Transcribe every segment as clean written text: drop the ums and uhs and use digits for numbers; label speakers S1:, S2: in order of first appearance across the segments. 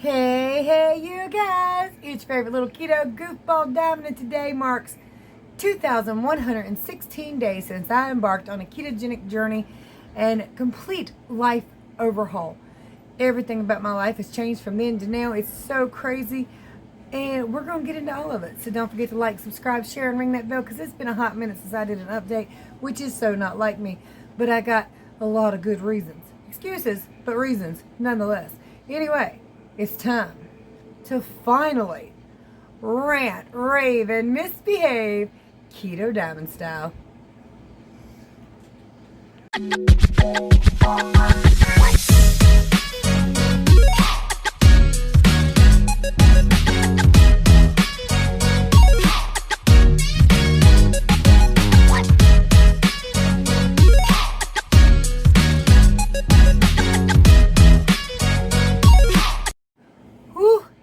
S1: Hey, you guys! It's your favorite little keto goofball diamond, and today marks 2,116 days since I embarked on a ketogenic journey and complete life overhaul. Everything about my life has changed from then to now. It's so crazy, and we're going to get into all of it. So don't forget to like, subscribe, share, and ring that bell, because it's been a hot minute since I did an update, which is so not like me. But I got a lot of good reasons. Excuses, but reasons nonetheless. Anyway, it's time to finally rant, rave, and misbehave Keto Diamond style.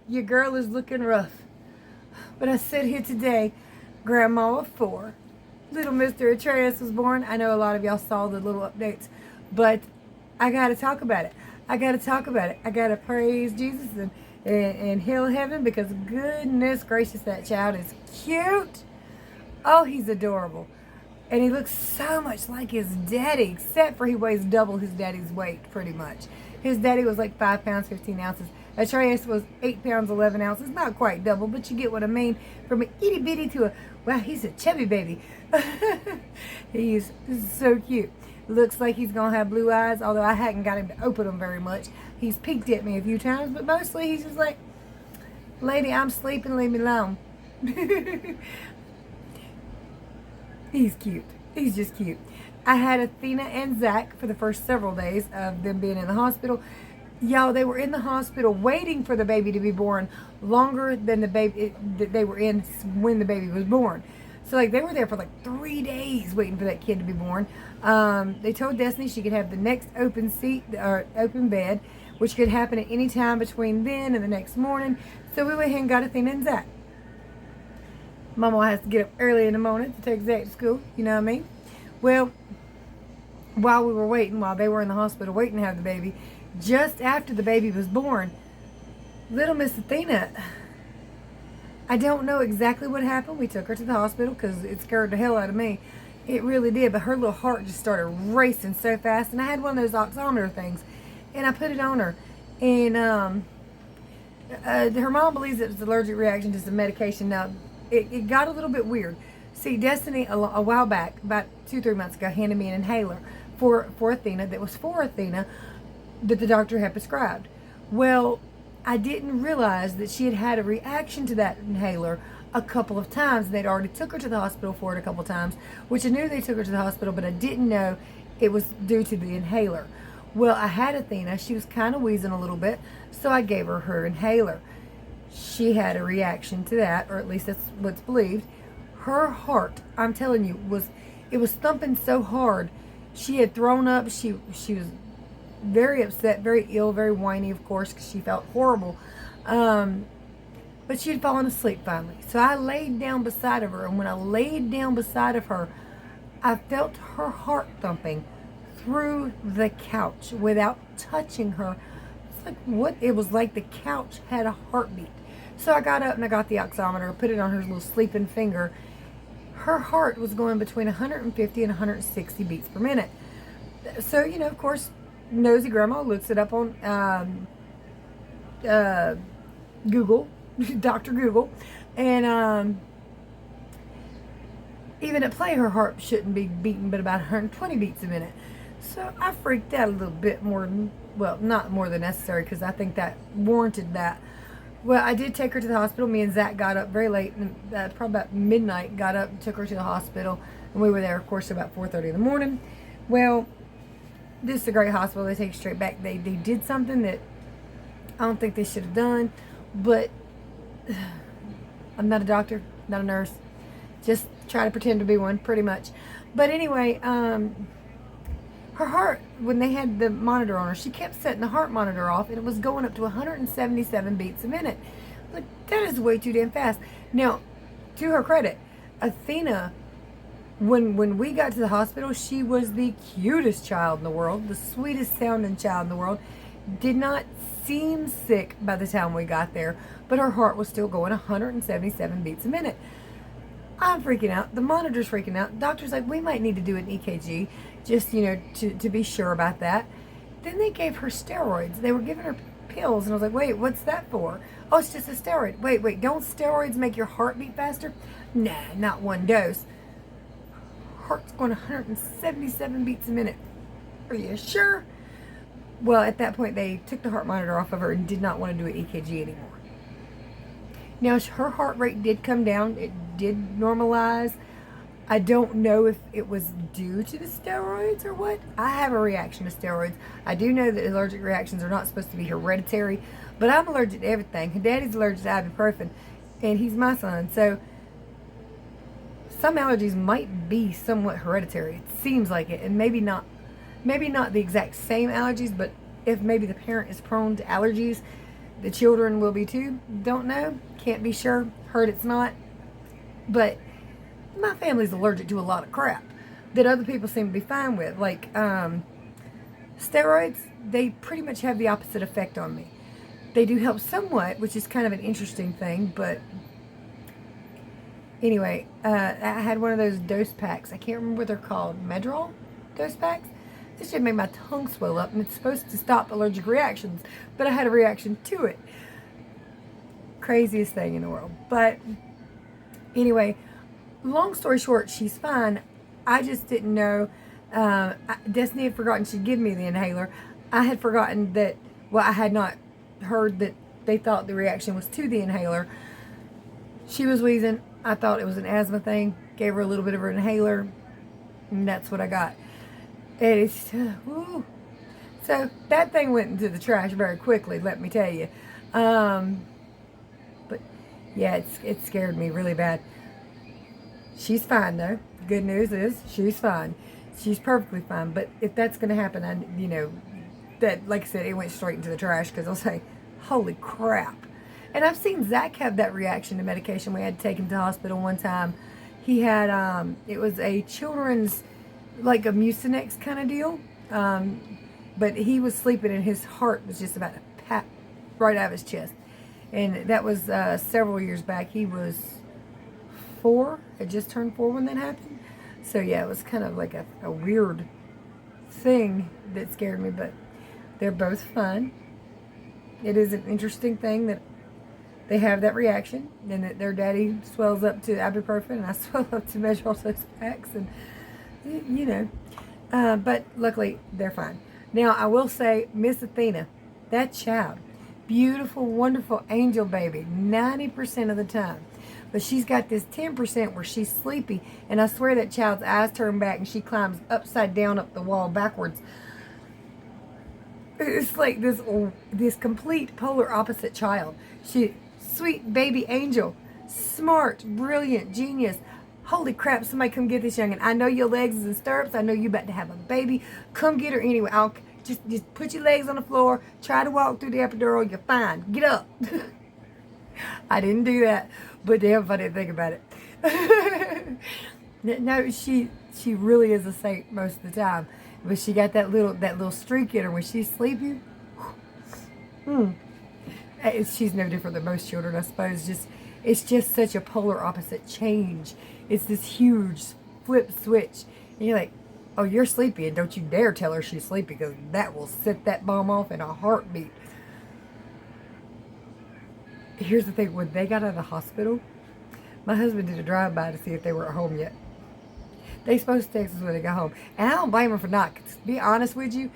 S1: Your girl is looking rough. But I sit here today, grandma of 4. Little Mr. Atreus was born. I know a lot of y'all saw the little updates, but I got to talk about it. I got to praise Jesus and hail heaven, because goodness gracious, that child is cute. Oh, he's adorable. And he looks so much like his daddy, except for he weighs double his daddy's weight, pretty much. His daddy was like 5 pounds, 15 ounces. Atreus was 8 pounds, 11 ounces. Not quite double, but you get what I mean. From an itty bitty to a, wow, he's a chubby baby. He's so cute. Looks like he's going to have blue eyes, although I hadn't got him to open them very much. He's peeked at me a few times, but mostly he's just like, lady, I'm sleeping, leave me alone. He's cute. He's just cute. I had Athena and Zach for the first several days of them being in the hospital. Y'all, they were in the hospital waiting for the baby to be born longer than the baby that they were in when the baby was born. So like they were there for like 3 days waiting for that kid to be born. They told Destiny she could have the next open seat or open bed, which could happen at any time between then and the next morning. So we went ahead and got Athena and Zach. Mama has to get up early in the morning to take Zach to school. You know what I mean? Well, while we were waiting, while they were in the hospital waiting to have the baby, just after the baby was born, little Miss Athena, I don't know exactly what happened. We took her to the hospital because it scared the hell out of me. It really did, but her little heart just started racing so fast, and I had one of those oximeter things, and I put it on her, and her mom believes it was an allergic reaction to some medication. Now, it got a little bit weird. See, Destiny, a while back, about 2-3 months ago, handed me an inhaler for Athena that was for Athena, that the doctor had prescribed. Well, I didn't realize that she had had a reaction to that inhaler a couple of times. They'd already took her to the hospital for it a couple of times, which I knew they took her to the hospital, but I didn't know it was due to the inhaler. Well, I had Athena. She was kind of wheezing a little bit, so I gave her her inhaler. She had a reaction to that, or at least that's what's believed. Her heart, I'm telling you, it was thumping so hard. She had thrown up. She was very upset, very ill, very whiny, of course, because she felt horrible. But she had fallen asleep finally. So I laid down beside of her, and when I laid down beside of her, I felt her heart thumping through the couch without touching her. It's like what? It was like the couch had a heartbeat. So I got up and I got the oximeter, put it on her little sleeping finger. Her heart was going between 150 and 160 beats per minute. So, you know, of course, nosy grandma looks it up on Google, Dr. Google, and even at play, her heart shouldn't be beating but about 120 beats a minute. So I freaked out a little bit more than, well, not more than necessary, because I think that warranted that. Well, I did take her to the hospital. Me and Zach got up very late, and probably about midnight, got up and took her to the hospital, and we were there, of course, about 4:30 in the morning. Well, this is a great hospital. They take you straight back. They did something that I don't think they should have done, but I'm not a doctor, not a nurse. Just try to pretend to be one, pretty much. But anyway, her heart, when they had the monitor on her, she kept setting the heart monitor off, and it was going up to 177 beats a minute. Like, that is way too damn fast. Now, to her credit, Athena, when we got to the hospital, she was the cutest child in the world, the sweetest sounding child in the world. Did not seem sick by the time we got there, but her heart was still going 177 beats a minute. I'm freaking out. The monitor's freaking out. Doctor's like, we might need to do an EKG just, to be sure about that. Then they gave her steroids. They were giving her pills, and I was like, wait, what's that for? Oh, it's just a steroid. Wait, don't steroids make your heart beat faster? Nah, not one dose. Heart's going 177 beats a minute. Are you sure? Well, at that point, they took the heart monitor off of her and did not want to do an EKG anymore. Now, her heart rate did come down. It did normalize. I don't know if it was due to the steroids or what. I have a reaction to steroids. I do know that allergic reactions are not supposed to be hereditary, but I'm allergic to everything. Daddy's allergic to ibuprofen, and he's my son. So some allergies might be somewhat hereditary. It seems like it, and maybe not the exact same allergies, but if maybe the parent is prone to allergies, the children will be too. Don't know. Can't be sure. Heard it's not. But my family's allergic to a lot of crap that other people seem to be fine with. Like steroids, they pretty much have the opposite effect on me. They do help somewhat, which is kind of an interesting thing, but anyway, I had one of those dose packs. I can't remember what they're called. Medrol dose packs? This shit made my tongue swell up, and it's supposed to stop allergic reactions, but I had a reaction to it. Craziest thing in the world. But anyway, long story short, she's fine. I just didn't know. Destiny had forgotten she'd give me the inhaler. I had forgotten that, I had not heard that they thought the reaction was to the inhaler. She was wheezing. I thought it was an asthma thing. Gave her a little bit of her inhaler, and that's what I got. And it's, woo. So that thing went into the trash very quickly, let me tell you. But yeah, it scared me really bad. She's fine though. Good news is she's fine. She's perfectly fine. But if that's going to happen, that, like I said, it went straight into the trash, because I'll say, holy crap. And I've seen Zach have that reaction to medication. We had to take him to the hospital one time. He had, it was a children's, like a Mucinex kind of deal. But he was sleeping and his heart was just about to pop right out of his chest. And that was several years back. He was 4. Had just turned 4 when that happened. So yeah, it was kind of like a weird thing that scared me. But they're both fun. It is an interesting thing that they have that reaction, and that their daddy swells up to ibuprofen and I swell up to Medrol dose packs, and but luckily they're fine. Now I will say, Miss Athena, that child, beautiful, wonderful angel baby, 90% of the time. But she's got this 10% where she's sleepy, and I swear that child's eyes turn back and she climbs upside down up the wall backwards. It's like this complete polar opposite child. She, sweet baby angel, smart, brilliant, genius. Holy crap, somebody come get this youngin'. I know your legs is in stirrups. I know you about to have a baby. Come get her anyway. I'll just put your legs on the floor. Try to walk through the epidural. You're fine. Get up. I didn't do that, but damn if I didn't think about it. No, she really is a saint most of the time. But she got that little streak in her when she's sleepy. She's no different than most children, I suppose. It's just such a polar opposite change. It's this huge flip switch. And you're like, oh, you're sleepy, and don't you dare tell her she's sleepy, because that will set that bomb off in a heartbeat. Here's the thing. When they got out of the hospital, my husband did a drive-by to see if they were at home yet. They supposed to text us when they got home. And I don't blame them for not. 'Cause to be honest with you,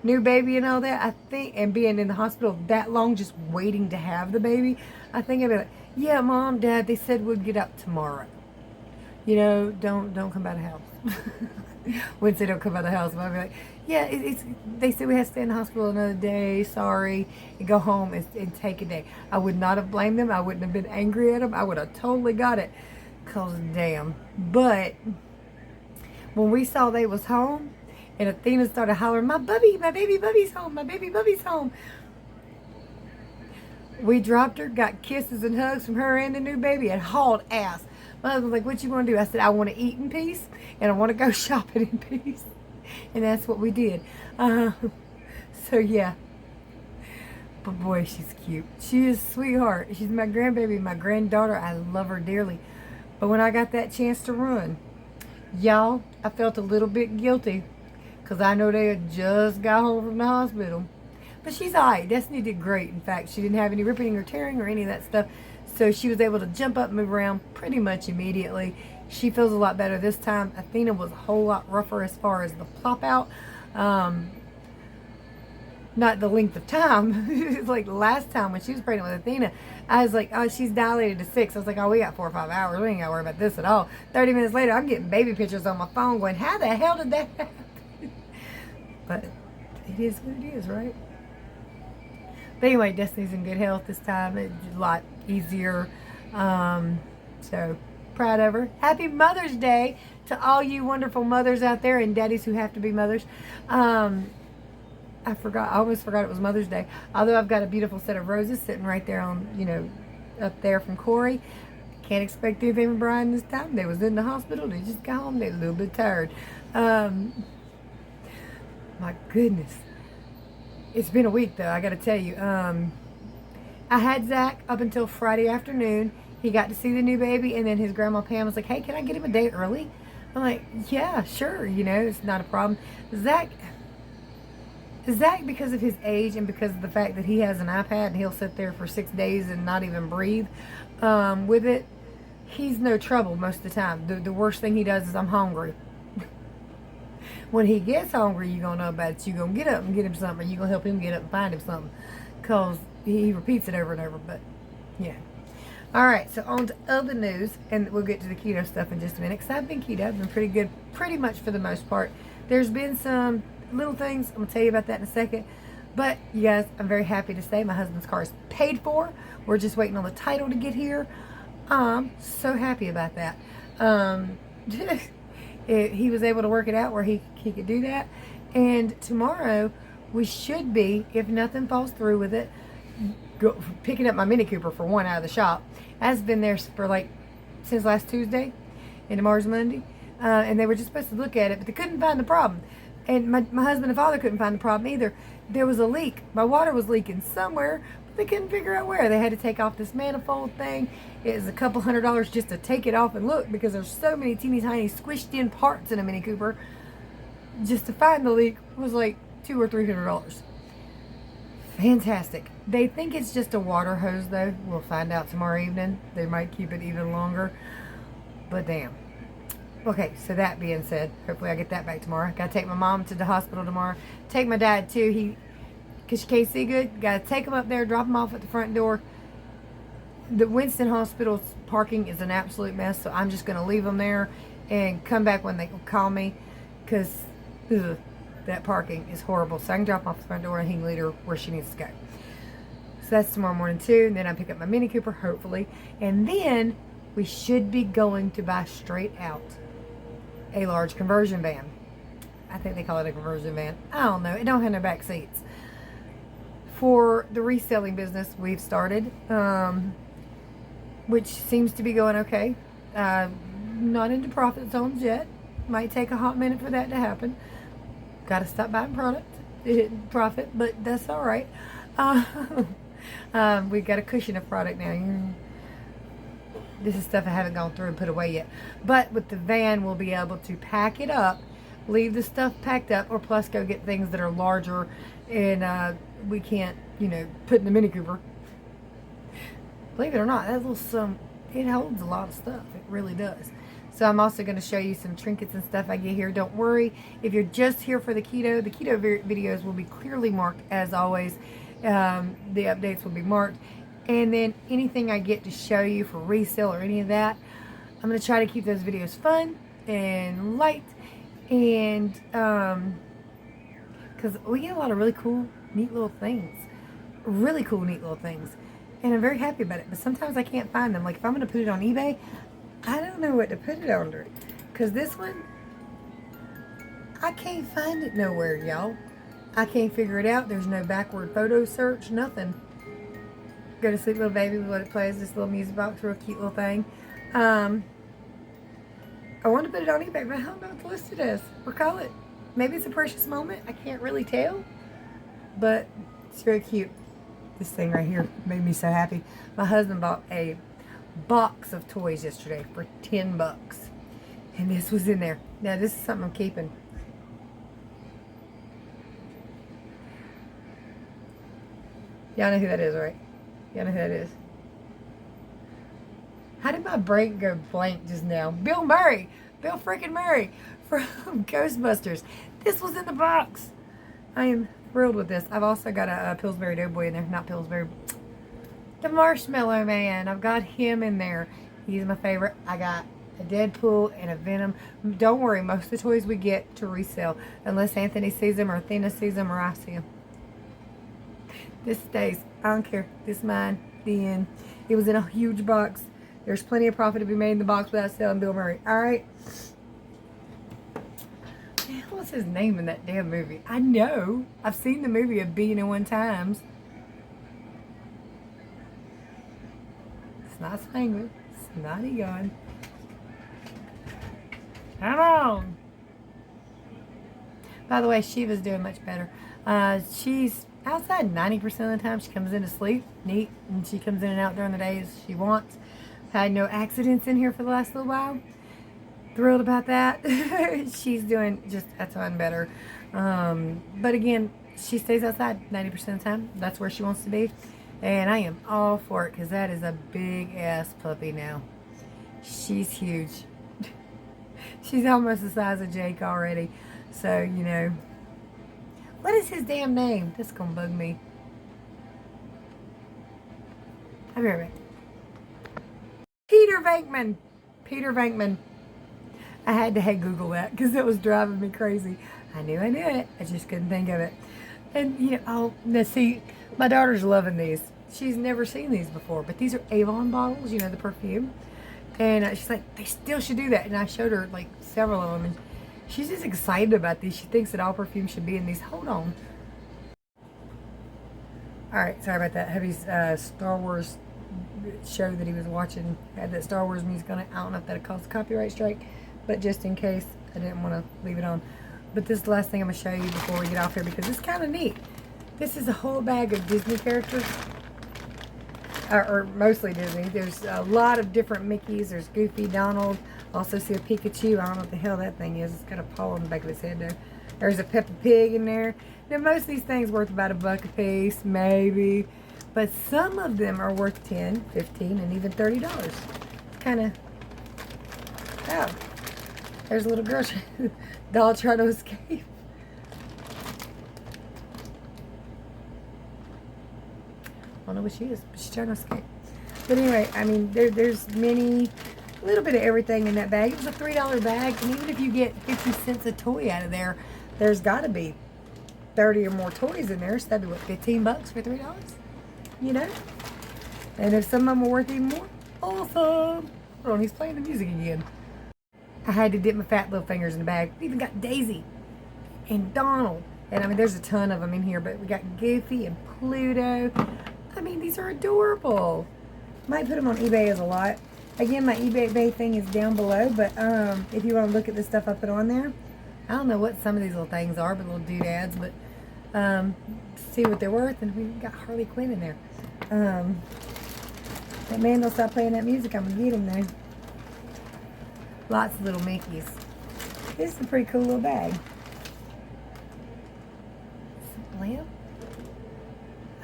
S1: new baby and all that, I think, and being in the hospital that long, just waiting to have the baby, I think I'd be like, yeah, Mom, Dad, they said we'd get up tomorrow. Don't come by the house. Wouldn't say don't come by the house, but I'd be like, yeah, they said we have to stay in the hospital another day, sorry, and go home and take a day. I would not have blamed them. I wouldn't have been angry at them. I would have totally got it. 'Cause damn. But when we saw they was home, and Athena started hollering, my baby Bubby's home, my baby Bubby's home. We dropped her, got kisses and hugs from her and the new baby, and hauled ass. My husband was like, what you want to do? I said, I want to eat in peace, and I want to go shopping in peace. And that's what we did. So yeah, But boy, she's cute. She is a sweetheart. She's my grandbaby, my granddaughter. I love her dearly. But when I got that chance to run, y'all, I felt a little bit guilty because I know they had just got home from the hospital. But she's all right. Destiny did great. In fact, she didn't have any ripping or tearing or any of that stuff. So she was able to jump up and move around pretty much immediately. She feels a lot better this time. Athena was a whole lot rougher as far as the plop out. Not the length of time. It's like last time when she was pregnant with Athena, I was like, oh, she's dilated to 6. I was like, oh, we got 4 or 5 hours. We ain't got to worry about this at all. 30 minutes later, I'm getting baby pictures on my phone going, how the hell did that happen? But it is what it is, right? But anyway, Destiny's in good health this time. It's a lot easier. So proud of her. Happy Mother's Day to all you wonderful mothers out there and daddies who have to be mothers. I almost forgot it was Mother's Day. Although I've got a beautiful set of roses sitting right there on, up there from Corey. Can't expect anything from Brian this time. They was in the hospital. They just got home. They're a little bit tired. My goodness. It's been a week though, I gotta tell you. I had Zach up until Friday afternoon. He got to see the new baby, and then his grandma Pam was like, hey, can I get him a day early? I'm like, yeah, sure, it's not a problem. Zach, because of his age and because of the fact that he has an iPad and he'll sit there for 6 days and not even breathe with it, he's no trouble most of the time. The worst thing he does is, I'm hungry. When he gets hungry, you're going to know about it. You're going to get up and get him something, or you're going to help him get up and find him something, because he repeats it over and over. But yeah. All right, so on to other news, and we'll get to the keto stuff in just a minute, because I've been keto. I've been pretty good pretty much for the most part. There's been some little things. I'm going to tell you about that in a second. But you guys, I'm very happy to say my husband's car is paid for. We're just waiting on the title to get here. I'm so happy about that. He was able to work it out where he could do that. And tomorrow we should be, if nothing falls through with it, picking up my Mini Cooper for one out of the shop. That's been there for since last Tuesday, and tomorrow's Monday. And they were just supposed to look at it, but they couldn't find the problem. And my husband and father couldn't find the problem either. There was a leak. My water was leaking somewhere, but they couldn't figure out where. They had to take off this manifold thing. It was a couple $100 just to take it off and look, because there's so many teeny tiny squished in parts in a Mini Cooper. Just to find the leak was like $200 or $300. Fantastic. They think it's just a water hose though. We'll find out tomorrow evening. They might keep it even longer. But damn. Okay, so that being said, hopefully I get that back tomorrow. Gotta take my mom to the hospital tomorrow. Take my dad too. Because she can't see good. Gotta take him up there, drop him off at the front door. The Winston Hospital's parking is an absolute mess, so I'm just gonna leave them there and come back when they call me, because that parking is horrible. So I can drop off the front door and he can lead her where she needs to go. So that's tomorrow morning too. And then I pick up my Mini Cooper, hopefully. And then we should be going to buy straight out a large conversion van. I think they call it a conversion van. I don't know. It don't have no back seats. For the reselling business we've started, which seems to be going okay. Not into profit zones yet. Might take a hot minute for that to happen. Got to stop buying product. It didn't profit, but that's all right. We've got a cushion of product now. This is stuff I haven't gone through and put away yet. But with the van, we'll be able to pack it up, leave the stuff packed up, or plus go get things that are larger and we can't, put in the Mini Cooper. Believe it or not, that little it holds a lot of stuff. It really does. So I'm also going to show you some trinkets and stuff I get here. Don't worry. If you're just here for the keto videos will be clearly marked as always. The updates will be marked. And then anything I get to show you for resale or any of that, I'm going to try to keep those videos fun and light. And because we get a lot of really cool, neat little things. Really cool, neat little things. And I'm very happy about it. But sometimes I can't find them. Like if I'm going to put it on eBay, I don't know what to put it under. Because this one, I can't find it nowhere, y'all. I can't figure it out. There's no backward photo search, nothing. Go to sleep, little baby, what it plays, this little music box, real cute little thing. I want to put it on eBay, but I don't know what to list it as. Or call it. Maybe it's a precious moment. I can't really tell. But it's very cute. This thing right here made me so happy. My husband bought a box of toys yesterday for $10. And this was in there. Now this is something I'm keeping. Y'all know who that is, right? Y'all know who that is. How did my brain go blank just now? Bill Murray. Bill freaking Murray from Ghostbusters. This was in the box. I am thrilled with this. I've also got a Pillsbury Doughboy in there. Not Pillsbury. The Marshmallow Man. I've got him in there. He's my favorite. I got a Deadpool and a Venom. Don't worry. Most of the toys we get to resell. Unless Anthony sees them or Athena sees them or I see them. This stays. I don't care. This is mine. The end. It was in a huge box. There's plenty of profit to be made in the box without selling Bill Murray. Alright. What's his name in that damn movie? I know. I've seen the movie a billion and one times. It's not Spangler. It's not Egon. Come on. By the way, Shiva's doing much better. She's outside 90% of the time. She comes in to sleep. Neat. And she comes in and out during the day as she wants. Had no accidents in here for the last little while. Thrilled about that. She's doing just a ton better. But again, she stays outside 90% of the time. That's where she wants to be. And I am all for it because that is a big ass puppy now. She's huge. She's almost the size of Jake already. So, you know. What is his damn name? This is going to bug me. I'll be right back. Peter Venkman. Peter Venkman. I had to Google that because it was driving me crazy. I knew it. I just couldn't think of it. And, you know, now see, my daughter's loving these. She's never seen these before, but these are Avon bottles, you know, the perfume. And she's like, they still should do that. And I showed her, like, several of them. And she's just excited about these. She thinks that all perfume should be in these. Hold on. All right, sorry about that. Hubby's Star Wars show that he was watching had that Star Wars music on it. I don't know if that caused a copyright strike, but just in case, I didn't want to leave it on. But this is the last thing I'm going to show you before we get off here because it's kind of neat. This is a whole bag of Disney characters, or mostly Disney. There's a lot of different Mickeys. There's Goofy, Donald. Also see a Pikachu. I don't know what the hell that thing is. It's got a paw on the back of its head though. There's a Peppa Pig in there. Now most of these things worth about $1 a piece, maybe. But some of them are worth $10, $15, and even $30. Kind of, oh, there's a little girl doll trying to escape. I don't know what she is, but she's trying to escape. But anyway, I mean, there's many, a little bit of everything in that bag. It was a $3 bag, and even if you get 50 cents a toy out of there, there's got to be 30 or more toys in there. So that'd be what, 15 bucks for $3? You know? And if some of them are worth even more, awesome. Hold on, he's playing the music again. I had to dip my fat little fingers in the bag. We even got Daisy and Donald. And I mean, there's a ton of them in here, but we got Goofy and Pluto. I mean, these are adorable. Might put them on eBay as a lot. Again, my eBay thing is down below, but if you want to look at the stuff I put on there, I don't know what some of these little things are, but little doodads, but see what they're worth. And we got Harley Quinn in there. That man don't stop playing that music. I'm gonna get him though. Lots of little Mickeys. This is a pretty cool little bag. Is it a lamp?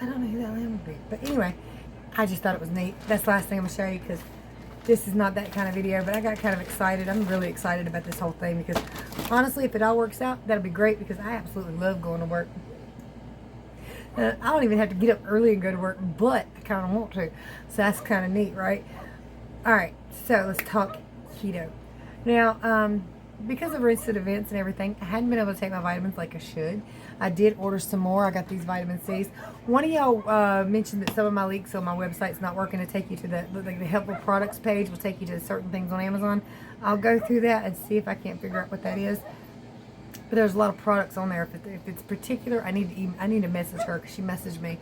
S1: I don't know who that lamp would be. But anyway, I just thought it was neat. That's the last thing I'm gonna show you because this is not that kind of video, but I got kind of excited. I'm really excited about this whole thing because honestly, if it all works out, that'll be great because I absolutely love going to work. I don't even have to get up early and go to work, but I kind of want to. So that's kind of neat, right? All right, so let's talk keto. Now, because of recent events and everything, I hadn't been able to take my vitamins like I should. I did order some more. I got these vitamin C's. One of y'all mentioned that some of my links on my website's not working to take you to the helpful products page. Will take you to certain things on Amazon. I'll go through that and see if I can't figure out what that is. But there's a lot of products on there. If it's particular, I need to message her because she messaged me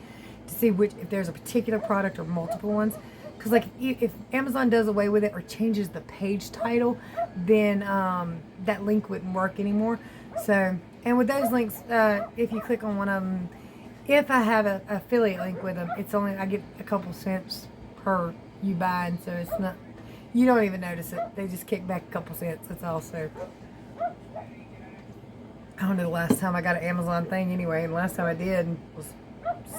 S1: to see if there's a particular product or multiple ones. Because like if Amazon does away with it or changes the page title, then that link wouldn't work anymore. So, and with those links, if you click on one of them, If I have a affiliate link with them, it's only, I get a couple cents per you buying, so it's not, you don't even notice it. They just kick back a couple cents. That's all. So I don't know the last time I got an Amazon thing anyway. And the last time I did was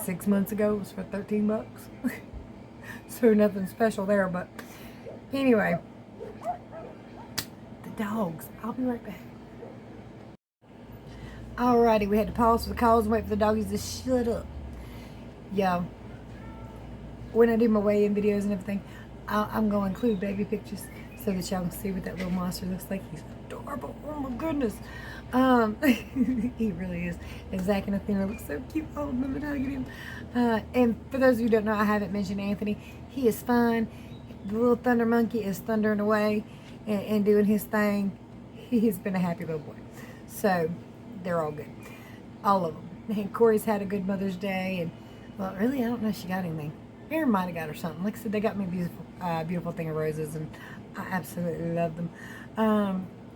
S1: 6 months ago. It was for 13 bucks. So nothing special there. But anyway, the dogs. I'll be right back. Alrighty, we had to pause for the calls and wait for the doggies to shut up. Yo, when I do my weigh-in videos and everything, I'm going to include baby pictures so that y'all can see what that little monster looks like. He's adorable. Oh my goodness. He really is. And Zach and Athena look so cute holding him and hugging him. And for those of you who don't know, I haven't mentioned Anthony. He is fine. The little thunder monkey is thundering away and doing his thing. He has been a happy little boy. So they're all good. All of them. And Corey's had a good Mother's Day. And, well, really, I don't know if she got anything. Aaron might have got her something. Like I said, they got me a beautiful thing of roses, and I absolutely love them.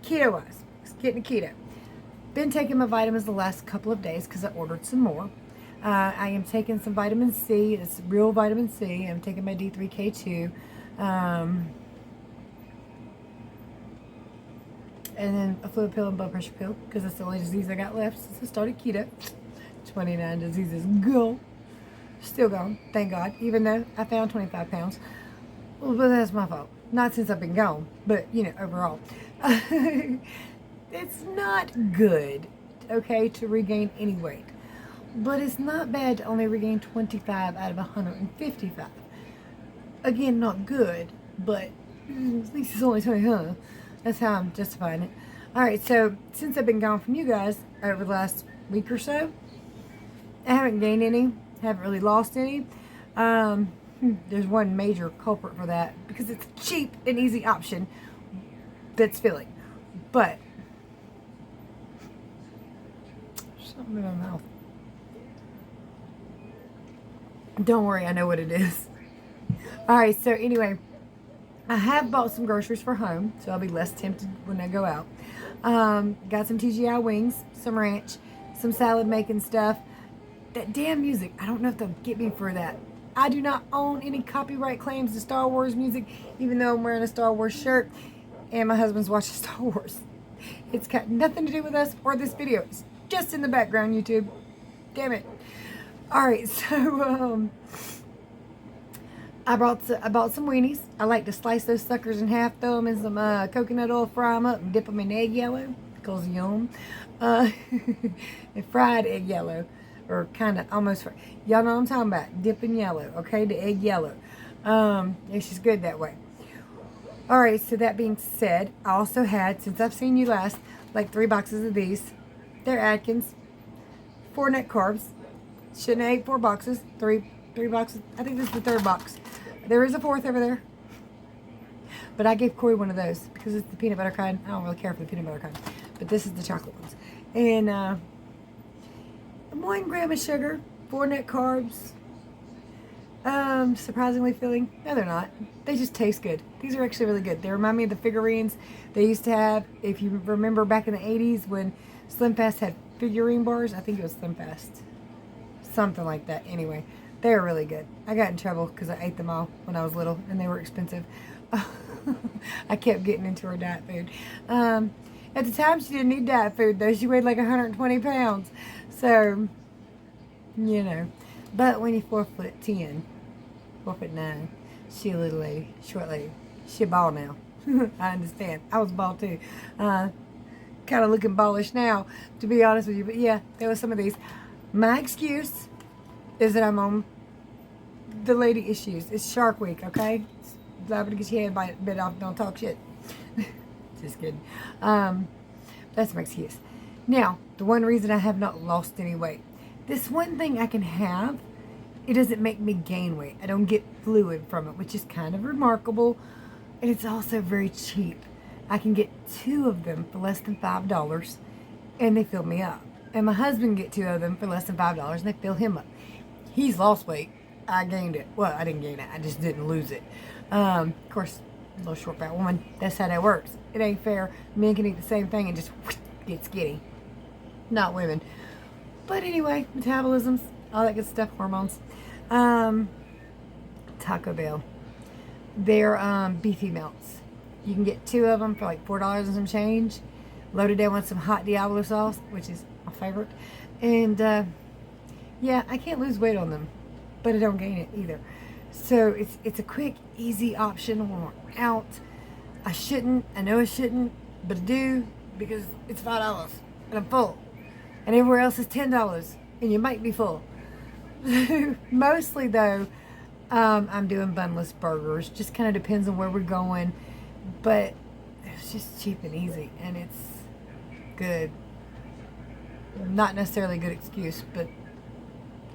S1: Keto-wise, getting a keto. Been taking my vitamins the last couple of days because I ordered some more. I am taking some vitamin C. It's real vitamin C. I'm taking my D3K2. And then a fluid pill and blood pressure pill because that's the only disease I got left since I started keto. 29 diseases go. Still gone, thank God, even though I found 25 pounds. Well, but that's my fault. Not since I've been gone, but, you know, overall. It's not good, okay, to regain any weight. But it's not bad to only regain 25 out of 155. Again, not good, but at least it's only 20, huh? That's how I'm justifying it. Alright, so since I've been gone from you guys over the last week or so, I haven't gained any. Haven't really lost any. There's one major culprit for that because it's a cheap and easy option that's filling. But something in my mouth. Don't worry, I know what it is. Alright, so anyway, I have bought some groceries for home, so I'll be less tempted when I go out. Got some TGI wings, some ranch, some salad making stuff. That damn music, I don't know if they'll get me for that. I do not own any copyright claims to Star Wars music, even though I'm wearing a Star Wars shirt and my husband's watching Star Wars. It's got nothing to do with us or this video. It's just in the background, YouTube. Damn it. Alright, so I bought some weenies. I like to slice those suckers in half, throw them in some coconut oil, fry them up, and dip them in egg yellow. Because yum. And fried egg yellow. Or kind of almost, y'all know what I'm talking about. Dipping yellow, okay? The egg yellow. It's just good that way. Alright, so that being said, I also had, since I've seen you last, like 3 boxes of these. They're Atkins. 4 net carbs. Shouldn't have ate 4 boxes. 3 boxes. I think this is the 3rd box. There is a 4th over there. But I gave Corey one of those because it's the peanut butter kind. I don't really care for the peanut butter kind. But this is the chocolate ones. And, 1 gram of sugar, 4 net carbs. Surprisingly filling. No, they're not. They just taste good. These are actually really good. They remind me of the figurines they used to have. If you remember back in the 80s when Slim Fast had figurine bars. I think it was Slim Fast. Something like that. Anyway, they were really good. I got in trouble because I ate them all when I was little and they were expensive. I kept getting into her diet food. At the time, she didn't eat diet food, though. She weighed like 120 pounds. So, you know. But when you're 4'10", 4'9", she a little lady, short lady. She a ball now. I understand. I was a ball, too. Kind of looking ballish now, to be honest with you. But, yeah, there were some of these. My excuse is that I'm on the lady issues. It's Shark Week, okay? It's liable to get your head bit off. Don't talk shit. Just kidding. That's my excuse. Now, the one reason I have not lost any weight. This one thing I can have, it doesn't make me gain weight. I don't get fluid from it, which is kind of remarkable. And it's also very cheap. I can get 2 of them for less than $5, and they fill me up. And my husband get 2 of them for less than $5, and they fill him up. He's lost weight. I gained it. Well, I didn't gain it. I just didn't lose it. Of course, a little short fat woman. That's how that works. It ain't fair. Men can eat the same thing and just get skinny. Not women. But anyway, metabolisms. all that good stuff, hormones. Taco Bell. They're beefy melts. You can get 2 of them for like $4 and some change. Loaded down with some hot Diablo sauce, which is my favorite. And yeah, I can't lose weight on them, but I don't gain it either. So it's a quick, easy option when we're out. I know I shouldn't, but I do because it's $5 and I'm full. And everywhere else is $10 and you might be full. Mostly though, I'm doing bunless burgers. Just kind of depends on where we're going, but it's just cheap and easy and it's good. Not necessarily a good excuse, but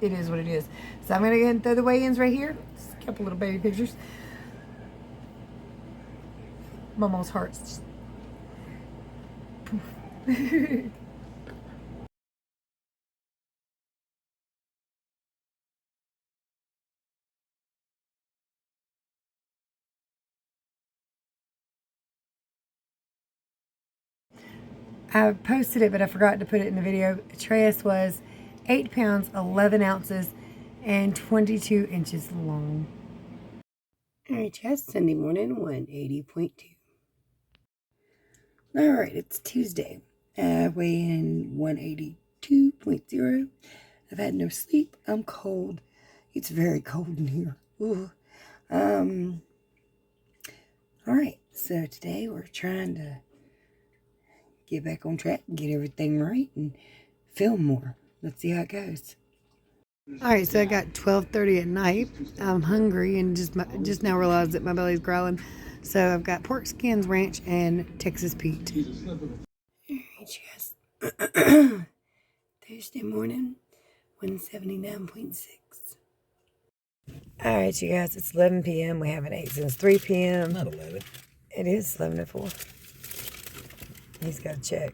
S1: it is what it is. So I'm going to go ahead and throw the weigh-ins right here. Just a couple little baby pictures. Momo's hearts. I posted it, but I forgot to put it in the video. Atreus was 8 pounds, 11 ounces, and 22 inches long. All right, Chess, Sunday morning, 180.2. All right, it's Tuesday. Weigh in 182.0. I've had no sleep. I'm cold. It's very cold in here. Ooh. All right, so today we're trying to get back on track and get everything right and film more. Let's see how it goes. All right, so I got 12:30 at night. I'm hungry and just now realized that my belly's growling. So I've got pork skins, ranch, and Texas Pete. All right, you guys. Thursday morning, 179.6. All right, you guys, it's 11 p.m. We haven't ate since 3 p.m.
S2: Not 11.
S1: It is 11:04. He's got to check.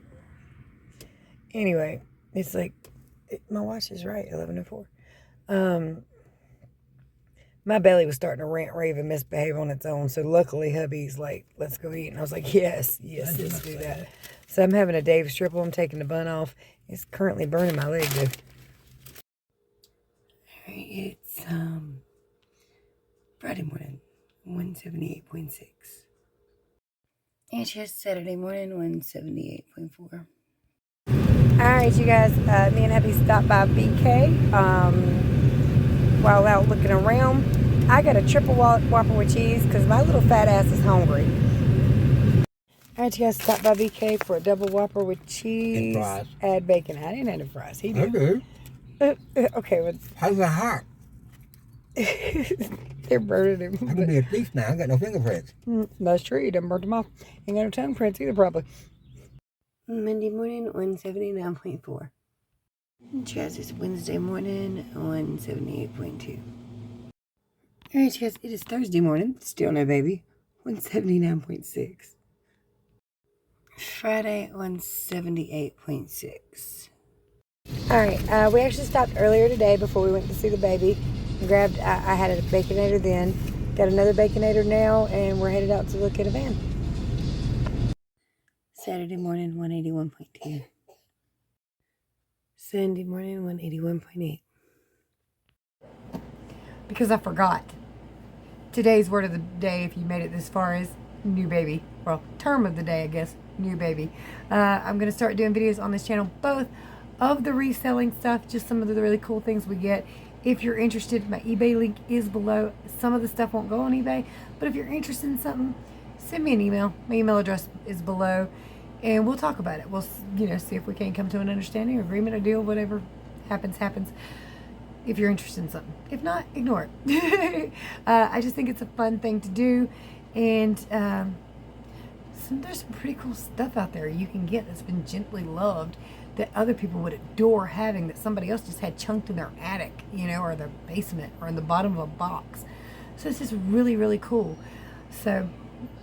S1: Anyway, it's like, my watch is right, 11:04. My belly was starting to rant, rave, and misbehave on its own. So luckily, hubby's like, let's go eat. And I was like, yes, let's do that. So I'm having a Dave's triple. I'm taking the bun off. It's currently burning my leg, though. All right, it's Friday morning, 178.6. And it's just Saturday morning, 178.4. All right, you guys, me and hubby stopped by BK while out looking around. I got a triple Whopper with cheese because my little fat ass is hungry. All right, you guys, stopped by BK for a double Whopper with cheese.
S2: And fries.
S1: Add bacon. I didn't have the fries. He did.
S2: Okay.
S1: Okay, well.
S2: How's the heart?
S1: They're burning him.
S2: I can be a thief now. I got no fingerprints.
S1: That's true. You done burnt them off. Ain't got no tongue prints either, probably. Monday morning, 179.4. Chaz, it's Wednesday morning, 178.2. All right, Chaz, it is Thursday morning. Still no baby. 179.6. Friday, 178.6. All right, we actually stopped earlier today before we went to see the baby. Grabbed, I had a Baconator then, got another Baconator now, and we're headed out to look at a van. Saturday morning, 181.2. Sunday morning, 181.8. Because I forgot. Today's word of the day, if you made it this far, is new baby. Well, term of the day, I guess, new baby. I'm going to start doing videos on this channel, both of the reselling stuff, just some of the really cool things we get. If you're interested, my eBay link is below. Some of the stuff won't go on eBay, but if you're interested in something, send me an email. My email address is below, and we'll talk about it. We'll, see if we can come to an understanding, agreement, a deal, whatever happens, happens. If you're interested in something. If not, ignore it. I just think it's a fun thing to do, and there's some pretty cool stuff out there you can get that's been gently loved, that other people would adore having, that somebody else just had chunked in their attic, or their basement, or in the bottom of a box. So it's just really, really cool. So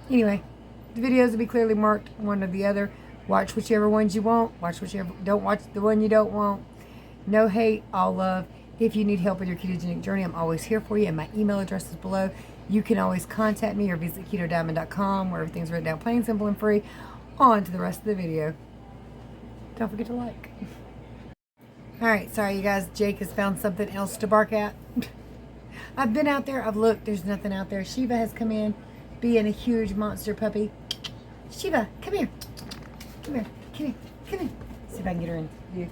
S1: anyway, the videos will be clearly marked one or the other. Watch whichever ones you want. Don't watch the one you don't want. No hate, all love. If you need help with your ketogenic journey, I'm always here for you, and my email address is below. You can always contact me or visit KetoDiamond.com, where everything's written down plain, simple, and free. On to the rest of the video. Don't forget to like. All right, sorry, you guys. Jake has found something else to bark at. I've been out there. I've looked. There's nothing out there. Shiva has come in, being a huge monster puppy. Shiva, come here. Come here. Come here. Come here. See if I can get her in view.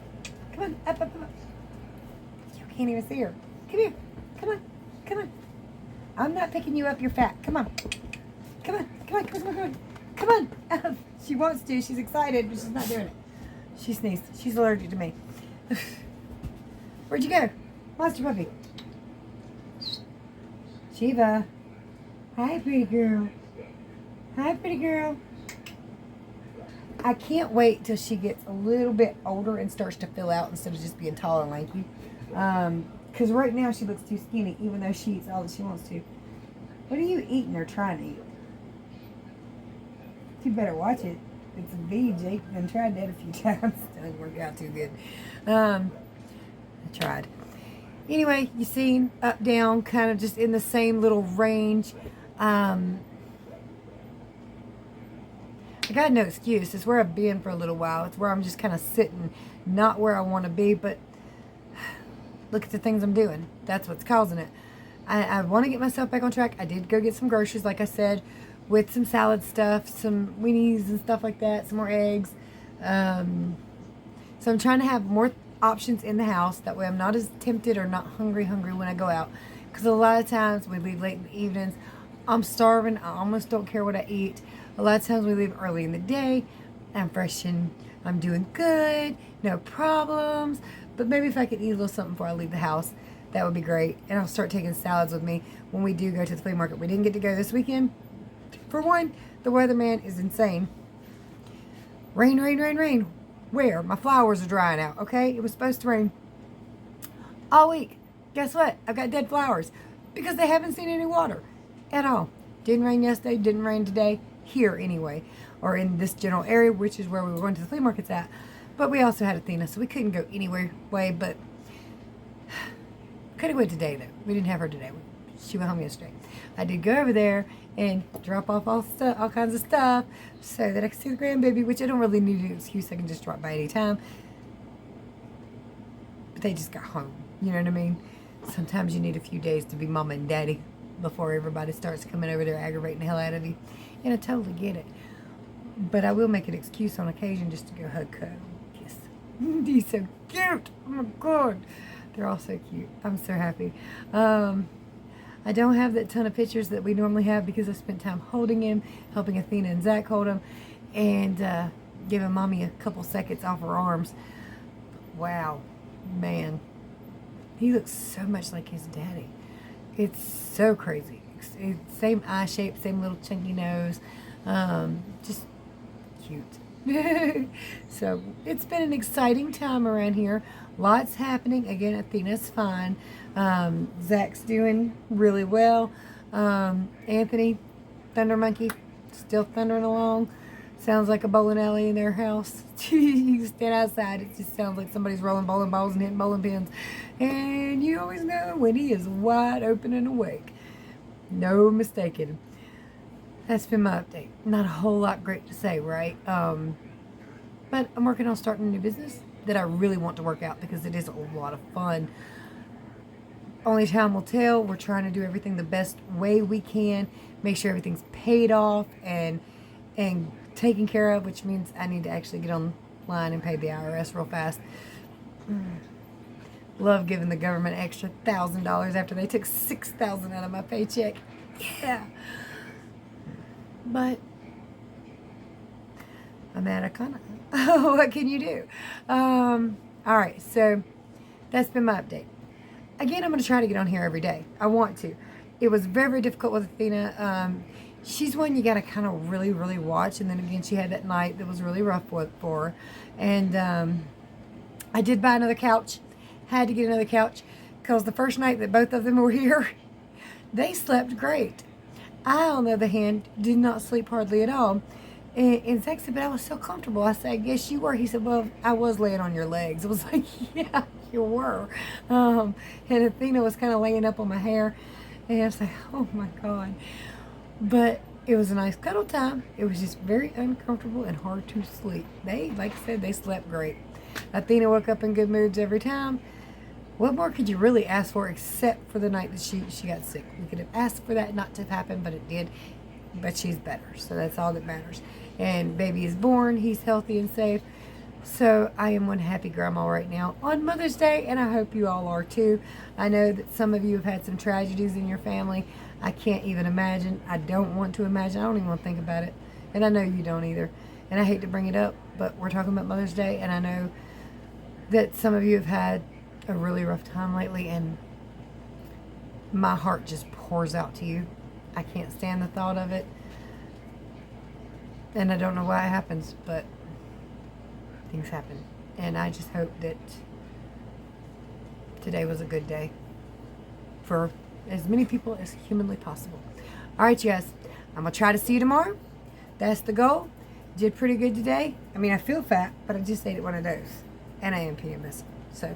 S1: Come on. Up, up, up. You can't even see her. Come here. Come on. Come on. I'm not picking you up. You're fat. Come on. Come on. Come on. Come on. Come on. Come on. She wants to. She's excited, but she's not doing it. She sneezed. She's allergic to me. Where'd you go? Monster puppy. Shiva. Hi, pretty girl. Hi, pretty girl. I can't wait till she gets a little bit older and starts to fill out instead of just being tall and lanky. Because right now she looks too skinny, even though she eats all that she wants to. What are you eating or trying to eat? You better watch it. It's a bee, Jake. I tried that a few times. It didn't work out too good. I tried. Anyway, you seen up, down, kind of just in the same little range. I got no excuse. It's where I've been for a little while. It's where I'm just kind of sitting, not where I want to be, but look at the things I'm doing. That's what's causing it. I want to get myself back on track. I did go get some groceries, like I said, with some salad stuff, some weenies and stuff like that, some more eggs. So I'm trying to have more options in the house. That way I'm not as tempted or not hungry when I go out. Because a lot of times we leave late in the evenings. I'm starving. I almost don't care what I eat. A lot of times we leave early in the day. I'm fresh and I'm doing good. No problems. But maybe if I could eat a little something before I leave the house, that would be great. And I'll start taking salads with me when we do go to the flea market. We didn't get to go this weekend. For one, the weatherman is insane. Rain, rain, rain, rain. Where? My flowers are drying out, okay? It was supposed to rain all week. Guess what? I've got dead flowers because they haven't seen any water at all. Didn't rain yesterday, didn't rain today, here anyway, or in this general area, which is where we were going to the flea markets at. But we also had Athena, so we couldn't go anywhere way, but could have went today, though. We didn't have her today. She went home yesterday. I did go over there and drop off all kinds of stuff so that I could see the grandbaby, which I don't really need an excuse. I can just drop by any time. But they just got home. You know what I mean? Sometimes you need a few days to be mama and daddy before everybody starts coming over there aggravating the hell out of you. And I totally get it. But I will make an excuse on occasion just to go hug, cuddle, kiss. He's so cute. Oh my God. They're all so cute. I'm so happy. I don't have that ton of pictures that we normally have because I spent time holding him, helping Athena and Zach hold him, and giving Mommy a couple seconds off her arms. Wow, man. He looks so much like his daddy. It's so crazy. It's same eye shape, same little chunky nose. Just cute. So it's been an exciting time around here. Lots happening. Again, Athena's fine. Zach's doing really well. Anthony, Thunder Monkey, still thundering along. Sounds like a bowling alley in their house. You stand outside, it just sounds like somebody's rolling bowling balls and hitting bowling pins. And you always know when he is wide open and awake. No mistaking. That's been my update. Not a whole lot great to say, right? But I'm working on starting a new business that I really want to work out because it is a lot of fun. Only time will tell. We're trying to do everything the best way we can. Make sure everything's paid off and taken care of, which means I need to actually get online and pay the IRS real fast. Love giving the government extra $1,000 after they took $6,000 out of my paycheck. Yeah. But I'm at a kind of, what can you do? All right, so that's been my update. Again, I'm going to try to get on here every day. I want to. It was very, very difficult with Athena. She's one you got to kind of really, really watch. And then again, she had that night that was really rough for her. And I did buy another couch. Had to get another couch because the first night that both of them were here, they slept great. I, on the other hand, did not sleep hardly at all. And Zach said, but I was so comfortable. I said, I guess you were. He said, well, I was laying on your legs. I was like, yeah, you were. And Athena was kind of laying up on my hair. And I was like, oh my God. But it was a nice cuddle time. It was just very uncomfortable and hard to sleep. They, like I said, they slept great. Athena woke up in good moods every time. What more could you really ask for except for the night that she got sick? We could have asked for that not to happen, but it did. But she's better, so that's all that matters. And baby is born. He's healthy and safe. So I am one happy grandma right now on Mother's Day, and I hope you all are too. I know that some of you have had some tragedies in your family. I can't even imagine. I don't want to imagine. I don't even want to think about it. And I know you don't either. And I hate to bring it up, but we're talking about Mother's Day, and I know that some of you have had a really rough time lately, and my heart just pours out to you. I can't stand the thought of it, and I don't know why it happens, but things happen. And I just hope that today was a good day for as many people as humanly possible. All right, you guys, I'm gonna try to see you tomorrow. That's the goal. Did pretty good today. I mean, I feel fat, but I just ate at one of those, and I am PMS, so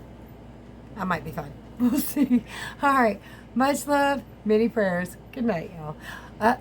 S1: I might be fine. We'll see. All right, much love, many prayers. Good night, y'all.